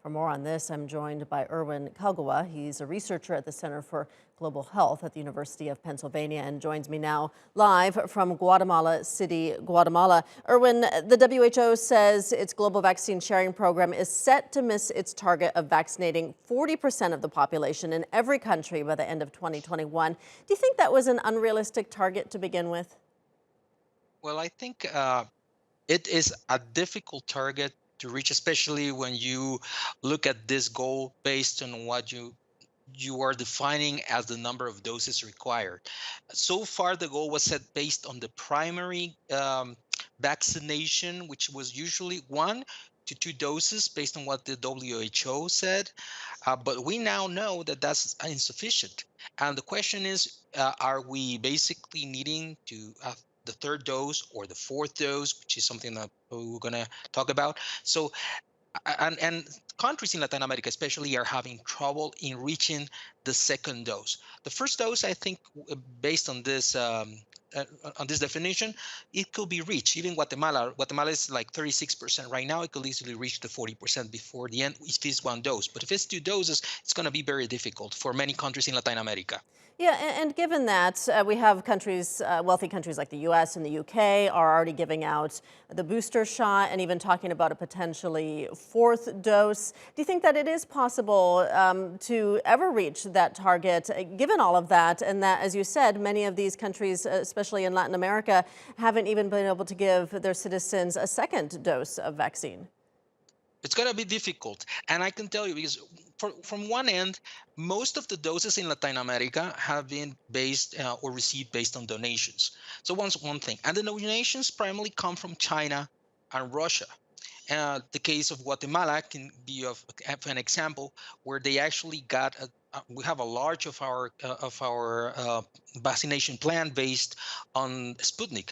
For more on this, I'm joined by Erwin Calgua. He's a researcher at the Center for Global Health at the University of Pennsylvania and joins me now live from Guatemala City, Guatemala. Erwin, the WHO says its global vaccine sharing program is set to miss its target of vaccinating 40% of the population in every country by the end of 2021. Do you think that was an unrealistic target to begin with? Well, I think it is a difficult target to reach, especially when you look at this goal based on what you are defining as the number of doses required. So far, the goal was set based on the primary vaccination, which was usually 1 to 2 doses based on what the WHO said. But we now know that that's insufficient. And the question is, are we basically needing to the third dose or the fourth dose, which is something that we're going to talk about? So and countries in Latin America especially are having trouble in reaching the second dose. The first dose, I think, based on this definition, it could be reached. Even Guatemala is like 36% right now. It could easily reach the 40% before the end if it's 1 dose. But if it's 2 doses, it's going to be very difficult for many countries in Latin America. Yeah, and given that we have countries, wealthy countries like the U.S. and the U.K. are already giving out the booster shot and even talking about a potentially fourth dose. Do you think that it is possible to ever reach that target, given all of that, and that, as you said, many of these countries, especially in Latin America, haven't even been able to give their citizens a second dose of vaccine? It's going to be difficult. And I can tell you because from one end, most of the doses in Latin America have been based or received based on donations. So one's one thing. And the donations primarily come from China and Russia. The case of Guatemala can be of an example where they actually got we have a large of our vaccination plan based on Sputnik.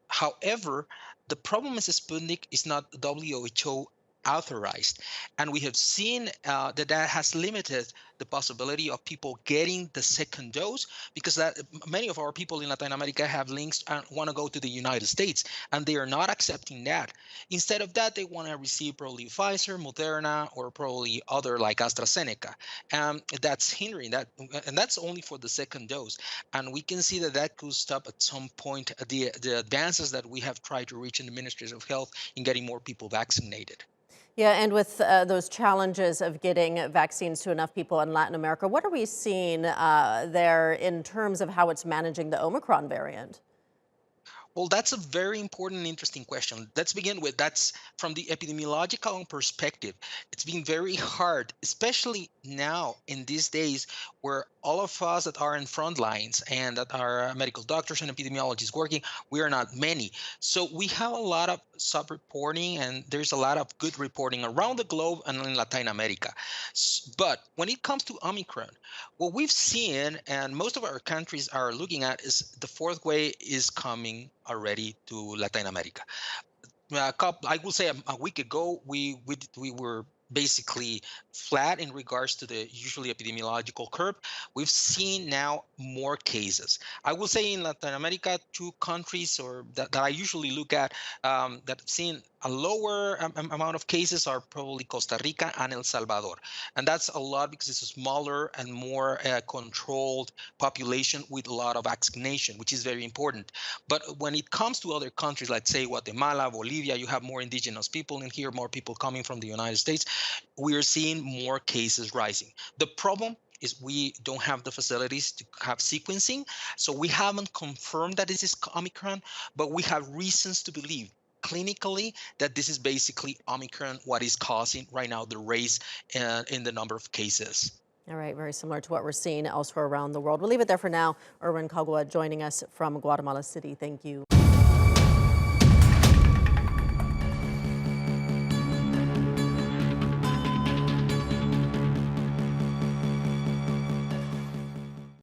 However, the problem is Sputnik is not WHO authorized. And we have seen that has limited the possibility of people getting the second dose because that many of our people in Latin America have links and want to go to the United States, and they are not accepting that. Instead of that, they want to receive probably Pfizer, Moderna, or probably other like AstraZeneca. That's hindering that, and that's only for the second dose. And we can see that that could stop at some point the advances that we have tried to reach in the ministries of health in getting more people vaccinated. Yeah, and with those challenges of getting vaccines to enough people in Latin America, what are we seeing there in terms of how it's managing the Omicron variant? Well, that's a very important and interesting question. Let's begin with that's from the epidemiological perspective. It's been very hard, especially now in these days where all of us that are in front lines and that are medical doctors and epidemiologists working, we are not many. So we have a lot of sub-reporting and there's a lot of good reporting around the globe and in Latin America. But when it comes to Omicron, what we've seen and most of our countries are looking at is the fourth wave is coming already to Latin America. I will say a week ago, we were basically flat in regards to the usually epidemiological curve. We've seen now more cases. I will say in Latin America, 2 countries or that I usually look at that have seen a lower amount of cases are probably Costa Rica and El Salvador. And that's a lot because it's a smaller and more controlled population with a lot of vaccination, which is very important. But when it comes to other countries, like say Guatemala, Bolivia, you have more indigenous people in here, more people coming from the United States. We are seeing more cases rising. The problem is we don't have the facilities to have sequencing. So we haven't confirmed that this is Omicron, but we have reasons to believe clinically that this is basically Omicron, what is causing right now the rise in the number of cases. All right, very similar to what we're seeing elsewhere around the world. We'll leave it there for now. Erwin Calgua joining us from Guatemala City. Thank you.